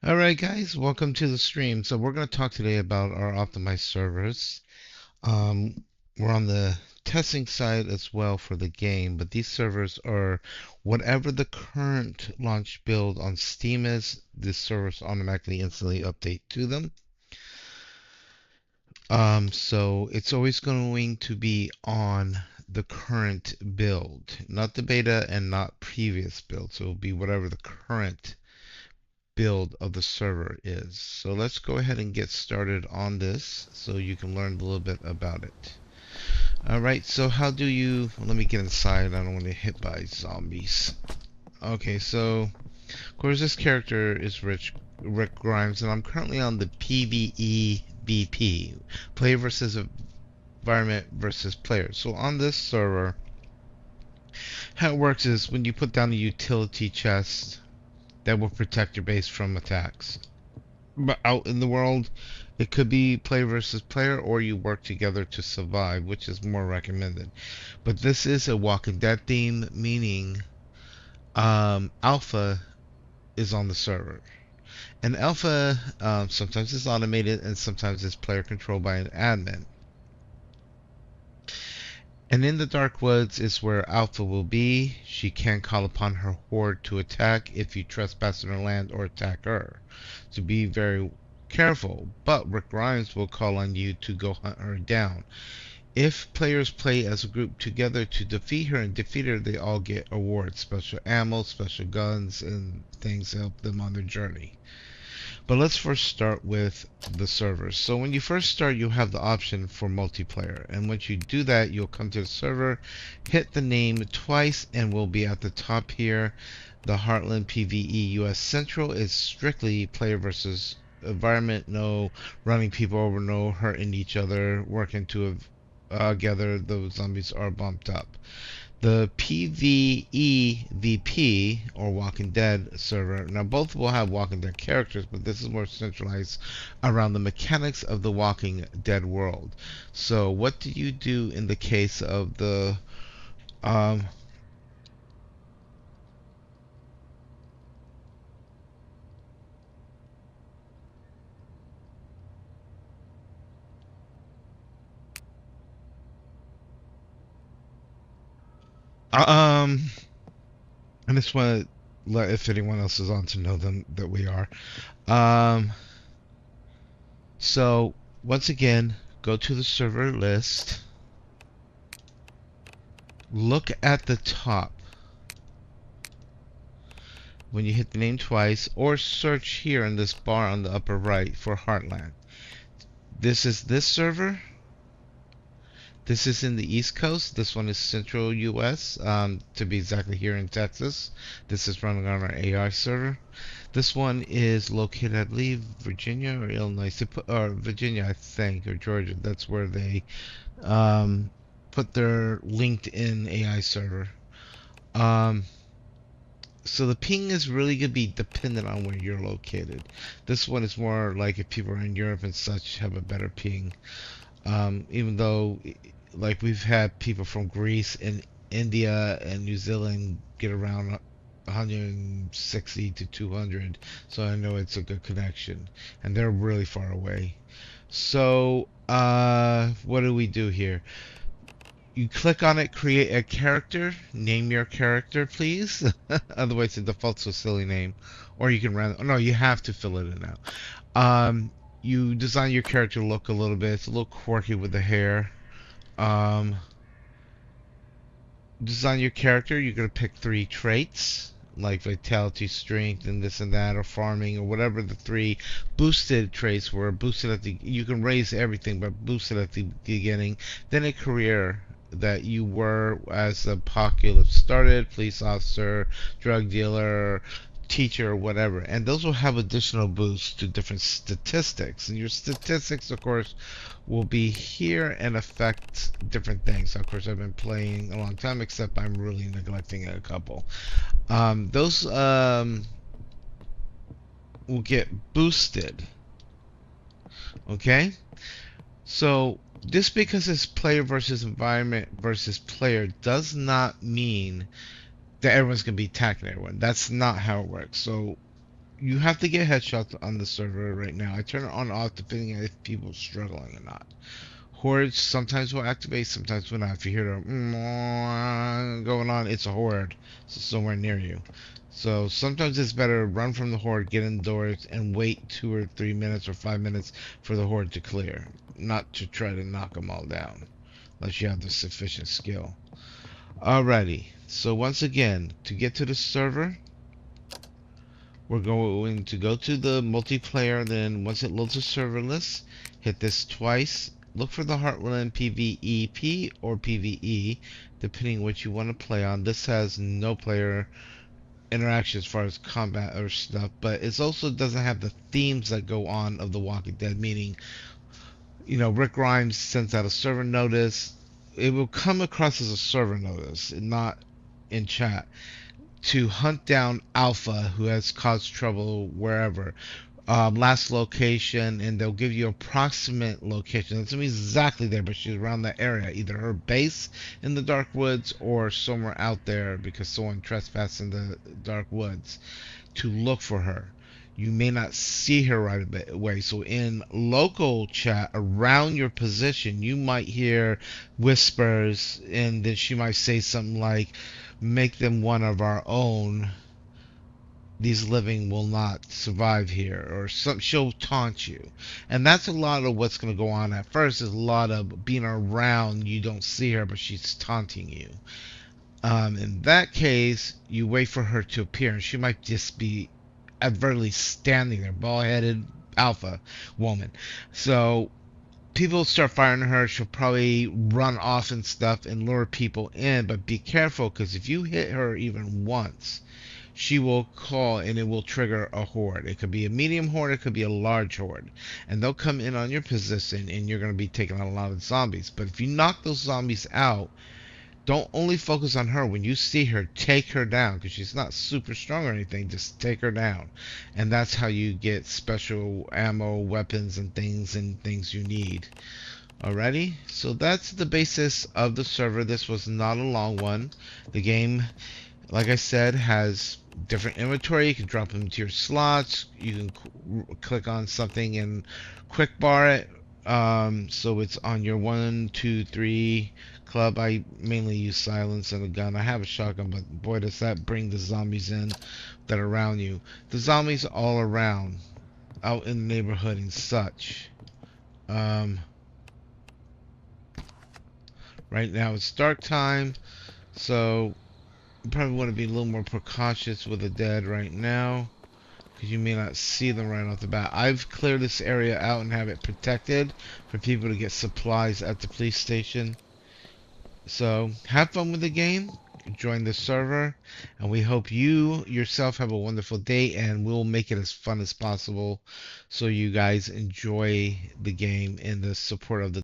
Alright guys, welcome to the stream. So we're going to talk today about our optimized servers. Um, we're on the testing side as well for the game, but these servers are whatever the current launch build on Steam is, the servers automatically instantly update to them. So it's always going to be on the current build, not the beta and not previous build. So it'll be whatever the current build of the server is. So let's go ahead and get started on this so you can learn a little bit about it. Alright, so how do you... Let me get inside. I don't want to get hit by zombies. Okay, so of course this character is Rick Grimes, and I'm currently on the PvEvp, player versus environment versus player. So on this server, how it works is when you put down a utility chest that will protect your base from attacks. But out in the world, it could be player versus player, or you work together to survive, which is more recommended. But this is a Walking Dead theme, meaning alpha is on the server. And alpha sometimes is automated and sometimes it's player controlled by an admin. And in the Dark Woods is where Alpha will be. She can call upon her horde to attack if you trespass on her land or attack her. So be very careful. But Rick Grimes will call on you to go hunt her down. If players play as a group together to defeat her and defeat her, they all get awards, special ammo, special guns, and things to help them on their journey. But let's first start with the servers. So when you first start, you'll have the option for multiplayer. And once you do that, you'll come to the server, hit the name twice, and we'll be at the top here. The Heartland PVE US Central is strictly player versus environment. No running people over, no hurting each other, working together. Those zombies are bumped up. The PvEvp, or Walking Dead server, now both will have Walking Dead characters, but this is more centralized around the mechanics of the Walking Dead world. So what do you do in the case of the um, um I just want to let, if anyone else is on, to know them that we are. Um, so once again, go to the server list. Look at the top when you hit the name twice, or search here in this bar on the upper right for Heartland. This is this server. This is in the East Coast. This one is Central US, to be exactly here in Texas. This is running on our AI server. This one is located, I believe, Virginia or Illinois, or Virginia, I think, or Georgia. That's where they put their LinkedIn AI server. So the ping is really going to be dependent on where you're located. This one is more like if people are in Europe and such, have a better ping. Even though, like, we've had people from Greece and India and New Zealand get around 160 to 200, so I know it's a good connection, and they're really far away. So, what do we do here? You click on it, create a character, name your character, please. Otherwise, it defaults to a silly name, or you can run. Oh, no, you have to fill it in now. You design your character look a little bit. It's a little quirky with the hair. Design your character. You're going to pick 3 traits, like vitality, strength, and this and that, or farming, or whatever the 3 boosted traits were. Boosted at the, you can raise everything, but boosted at the beginning. Then a career that you were as the apocalypse started, police officer, drug dealer, teacher, or whatever, and those will have additional boosts to different statistics, and your statistics, of course, will be here and affect different things. Of course, I've been playing a long time, except I'm really neglecting a couple. Those will get boosted. Okay, so just because it's player versus environment versus player does not mean that everyone's going to be attacking everyone. That's not how it works. So you have to get headshots on the server right now. I turn it on off depending on if people are struggling or not. Hordes sometimes will activate, sometimes will not. If you hear the going on, it's a horde. So somewhere near you. So sometimes it's better to run from the horde, get indoors, and wait 2 or 3 minutes or 5 minutes for the horde to clear. Not to try to knock them all down, unless you have the sufficient skill. Alrighty. So once again, to get to the server, we're going to go to the multiplayer. Then once it loads the server list, hit this twice. Look for the Heartland PvEp or PvE, depending what you want to play on. This has no player interaction as far as combat or stuff, but it also doesn't have the themes that go on of The Walking Dead, meaning, Rick Grimes sends out a server notice. It will come across as a server notice, not in chat, to hunt down Alpha, who has caused trouble wherever. Last location, and they'll give you approximate location. It's gonna be exactly there, but she's around that area, either her base in the dark woods or somewhere out there because someone trespassed in the dark woods. To look for her. You may not see her right away, so in local chat around your position, you might hear whispers, and then she might say something like, "Make them one of our own. These living will not survive here," or she'll taunt you. And that's a lot of what's going to go on at first. Is a lot of being around, you don't see her, but she's taunting you. In that case, you wait for her to appear, and she might just be advertently standing there, bald-headed alpha woman. So people start firing at her. She'll probably run off and stuff and lure people in, but be careful, because if you hit her even once, she will call and it will trigger a horde. It could be a medium horde, it could be a large horde, and they'll come in on your position, and you're going to be taking out a lot of zombies. But if you knock those zombies out, don't only focus on her. When you see her, take her down, because she's not super strong or anything. Just take her down, and that's how you get special ammo, weapons, and things you need. Alrighty, so that's the basis of the server. This was not a long one. The game, like I said, has different inventory. You can drop them into your slots. You can click on something and quick bar it. So it's on your 1, 2, 3 club. I mainly use silence and a gun. I have a shotgun, but boy, does that bring the zombies in that are around you. The zombies all around, out in the neighborhood and such. Right now it's dark time, so you probably want to be a little more precautious with the dead right now, because you may not see them right off the bat. I've cleared this area out and have it protected for people to get supplies at the police station. So have fun with the game, join the server, and we hope you yourself have a wonderful day, and we'll make it as fun as possible so you guys enjoy the game and the support of the